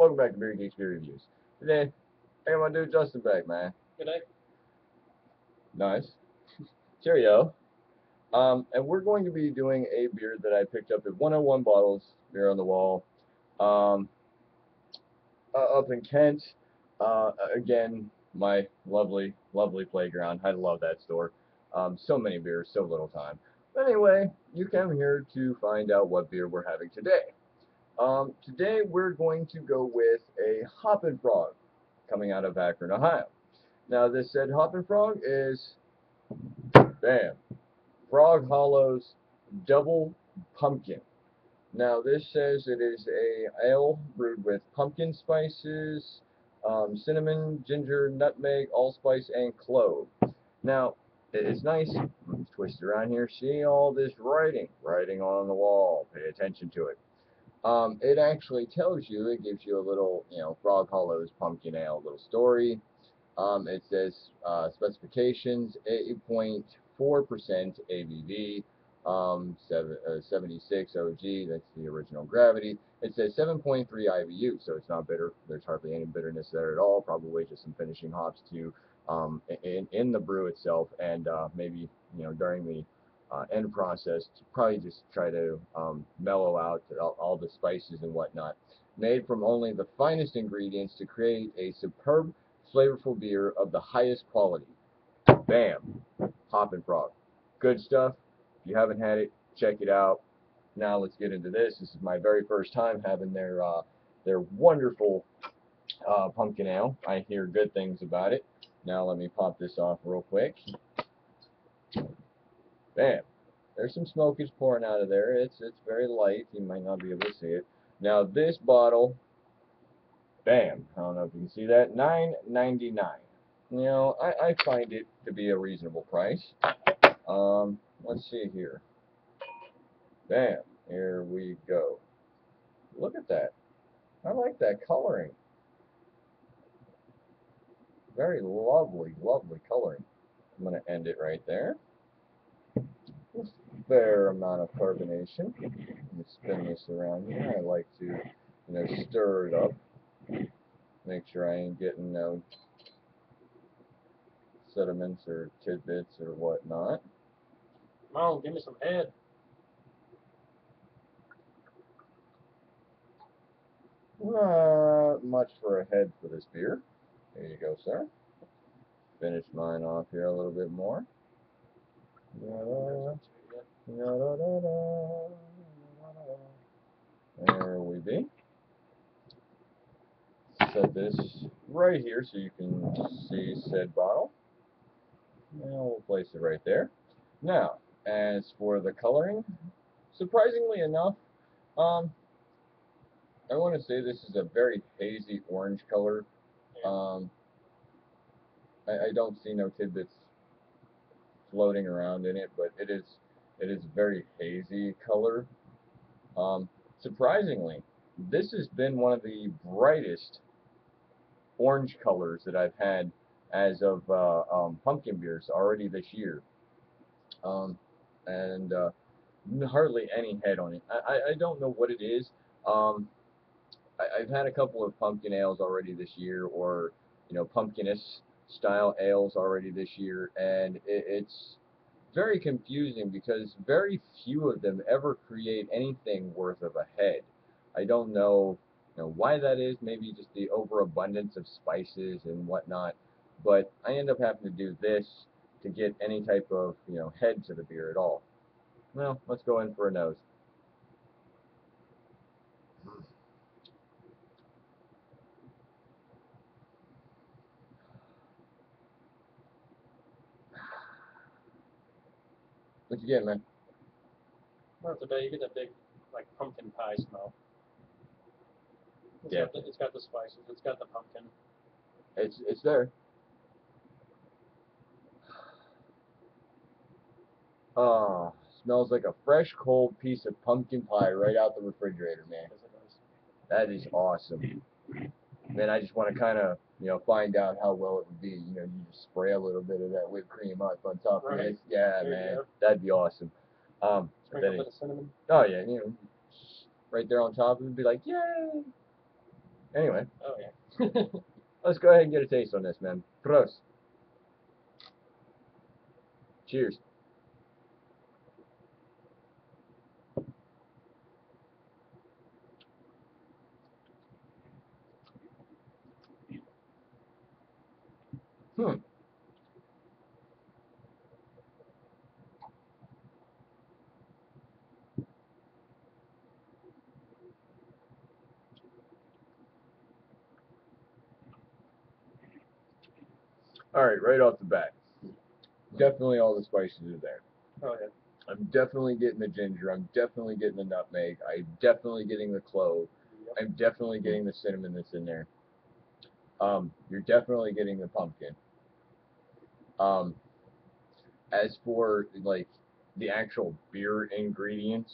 Welcome back to Beer Geeks Beer Reviews. Today, I got my dude Justin back, man. Good day. Nice. Cheerio. And we're going to be doing a beer that I picked up at 101 Bottles, beer on the wall, up in Kent. Again, my lovely, lovely playground. I love that store. So many beers, so little time. But anyway, you came here to find out what beer we're having today. Today we're going to go with a Hoppin Frog coming out of Akron, Ohio. Now this said Hoppin Frog is, bam, Frog Hollow's Double Pumpkin. Now this says it is a ale brewed with pumpkin spices, cinnamon, ginger, nutmeg, allspice, and clove. Now it's nice. Let's twist it around here. See all this writing on the wall. Pay attention to it. It actually tells you, it gives you a little, Frog Hollow's Pumpkin Ale little story. It says specifications, 8.4% ABV, 76 OG, that's the original gravity. It says 7.3 IBU, so it's not bitter. There's hardly any bitterness there at all, probably just some finishing hops to in the brew itself, and maybe, during the end process to probably just try to mellow out all the spices and whatnot. Made from only the finest ingredients to create a superb, flavorful beer of the highest quality. Bam! Hoppin' Frog. Good stuff. If you haven't had it, check it out. Now let's get into this. This is my very first time having their wonderful pumpkin ale. I hear good things about it. Now let me pop this off real quick. Bam. There's some smokies pouring out of there. It's very light. You might not be able to see it. Now this bottle, bam. I don't know if you can see that. $9.99. I find it to be a reasonable price. Let's see here. Bam. Here we go. Look at that. I like that coloring. Very lovely, lovely coloring. I'm going to end it right there. Fair amount of carbonation. Let me spin this around here. I like to, stir it up. Make sure I ain't getting no sediments or tidbits or whatnot. Come on, give me some head. Not much for a head for this beer. There you go, sir. Finish mine off here a little bit more. There we be. Set this right here so you can see said bottle. And we'll place it right there. Now, as for the coloring, surprisingly enough, I want to say this is a very hazy orange color. I don't see no tidbits floating around in it, but it is very hazy color. Surprisingly, this has been one of the brightest orange colors that I've had as of pumpkin beers already this year. And hardly any head on it. I don't know what it is. I've had a couple of pumpkin ales already this year, or pumpkinous style ales already this year, and it's very confusing because very few of them ever create anything worth of a head. I don't know, why that is. Maybe just the overabundance of spices and whatnot. But I end up having to do this to get any type of head to the beer at all. Well, let's go in for a nose. What you get, man? Not today. You get that big, like, pumpkin pie smell. Yeah. It's got the spices. It's got the pumpkin. It's there. Oh, smells like a fresh, cold piece of pumpkin pie right out the refrigerator, man. That is awesome. Man, I just want to kind of, find out how well it would be. You just spray a little bit of that whipped cream up on top of it. Yeah, man, that'd be awesome. Sprinkle a bit of cinnamon. Oh yeah, right there on top, it would be like, yay. Anyway, Oh yeah. let's go ahead and get a taste on this, man. Prost. Cheers. Hmm. All right, right off the bat, definitely all the spices are there. Oh yeah. I'm definitely getting the ginger. I'm definitely getting the nutmeg. I'm definitely getting the clove. Yep. I'm definitely getting the cinnamon that's in there. You're definitely getting the pumpkin. Um, as for like the actual beer ingredients,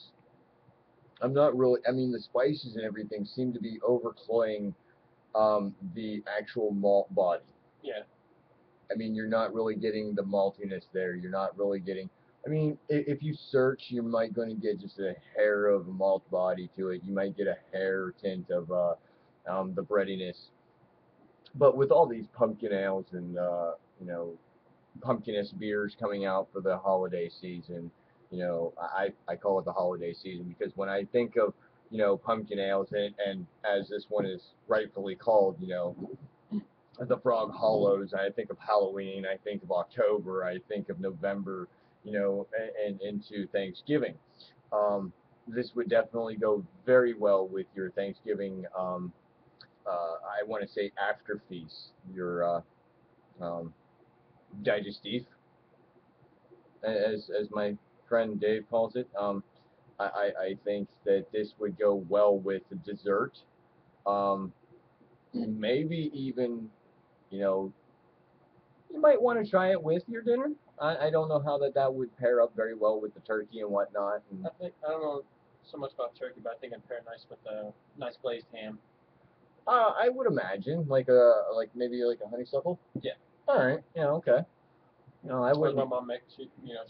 I'm not really. I mean, the spices and everything seem to be overcloying the actual malt body. Yeah. I mean, you're not really getting the maltiness there. You're not really getting. I mean, if you search, you might going to get just a hair of malt body to it. You might get a hair tint of the breadiness. But with all these pumpkin ales and you know pumpkinous beers coming out for the holiday season, I call it the holiday season because when I think of pumpkin ales and as this one is rightfully called, the Frog Hollows. I think of Halloween. I think of October. I think of November. And into Thanksgiving. This would definitely go very well with your Thanksgiving. I want to say after feast, your digestif, as my friend Dave calls it. I think that this would go well with the dessert. Um, maybe even you know you might want to try it with your dinner. I don't know how that would pair up very well with the turkey and whatnot. And, I don't know so much about turkey, but I think it'd pair nice with a nice glazed ham. I would imagine like maybe like a honeysuckle. Yeah. All right. Yeah. Okay. I Or my wouldn't. mom makes she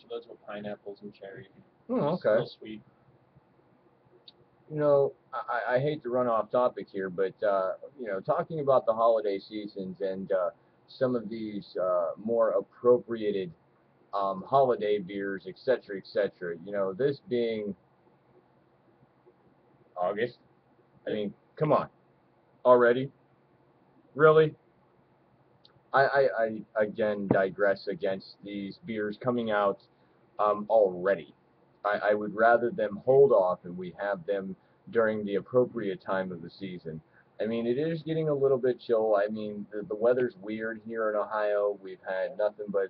does with pineapples and cherry. Just Okay. real sweet. I hate to run off topic here, but talking about the holiday seasons and some of these more appropriated holiday beers, etc., etc. This being August. I mean, come on, already? Really? I again digress against these beers coming out already. I would rather them hold off and we have them during the appropriate time of the season. I mean, it is getting a little bit chill. I mean, the weather's weird here in Ohio. We've had nothing but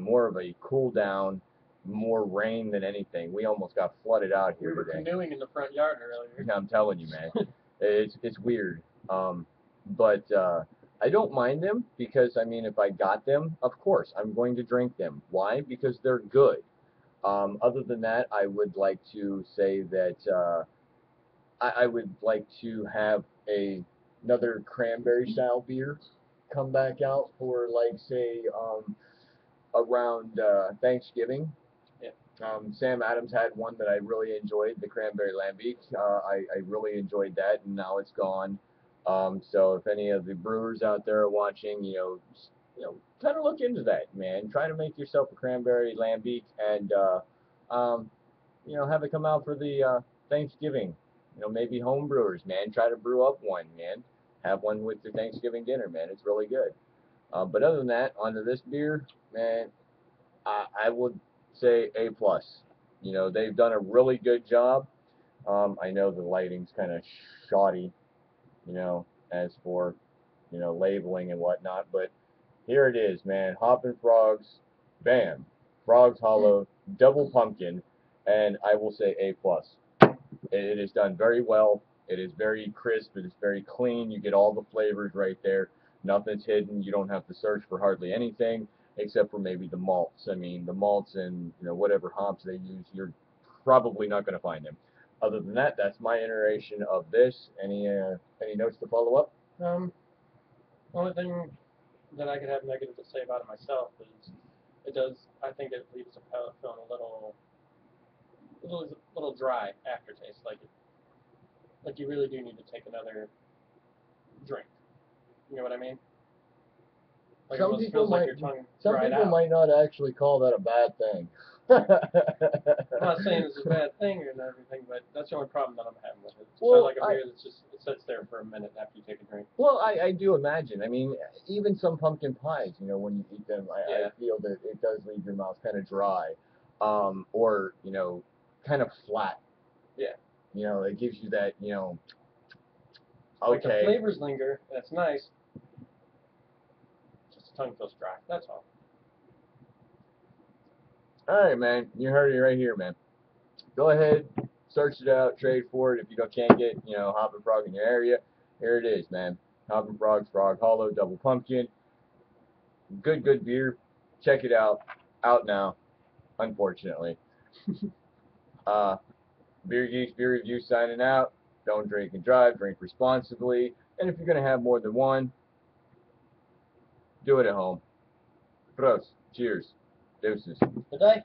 more of a cool down, more rain than anything. We almost got flooded out here We were today. canoeing in the front yard earlier. I'm telling you, man, it's weird. But I don't mind them because I mean, if I got them, of course I'm going to drink them. Why? Because they're good. Other than that, I would like to say that I would like to have another cranberry style beer come back out for like say around Thanksgiving. Yeah. Sam Adams had one that I really enjoyed, the cranberry lambic. I really enjoyed that, and now it's gone. So if any of the brewers out there are watching, kind of look into that, man. Try to make yourself a cranberry lambic, and um, have it come out for the Thanksgiving. Maybe home brewers, man. Try to brew up one, man. Have one with your Thanksgiving dinner, man. It's really good. But other than that, onto this beer, man. I would say A plus. They've done a really good job. I know the lighting's kind of shoddy, as for labeling and whatnot, but here it is, man. Hoppin' Frogs, bam, Frogs Hollow, double pumpkin, and I will say A plus. It is done very well. It is very crisp. It is very clean. You get all the flavors right there. Nothing's hidden. You don't have to search for hardly anything except for maybe the malts. I mean, the malts and whatever hops they use, you're probably not going to find them. Other than that, that's my iteration of this. Any notes to follow up? Only thing that I could have negative to say about it myself is it does. I think it leaves the palate feeling a little dry aftertaste. Like you really do need to take another drink. You know what I mean? Like Some almost people feels like might, your tongue some dried people out. might not actually call that a bad thing. I'm not saying it's a bad thing or everything, but that's the only problem that I'm having with it. It's kind Well, of like a beer that's just it sits there for a minute after you take a drink. Well, I do imagine. I mean, even some pumpkin pies, you know, when you eat them, I Yeah. feel that it does leave your mouth kind of dry, or, you know, kind of flat. Yeah. You know, it gives you that, you know, Like the okay. flavors linger. That's nice. Just the tongue feels dry. That's all. All right, man. You heard it right here, man. Go ahead, search it out, trade for it. If you can't get, you know, Hoppin' Frog in your area, here it is, man. Hoppin' Frog's Frog Hollow Double Pumpkin. Good beer. Check it out. Out now, unfortunately. Beer Geeks Beer Review signing out. Don't drink and drive. Drink responsibly. And if you're going to have more than one, do it at home. Pros. Cheers. Deuces. Good day.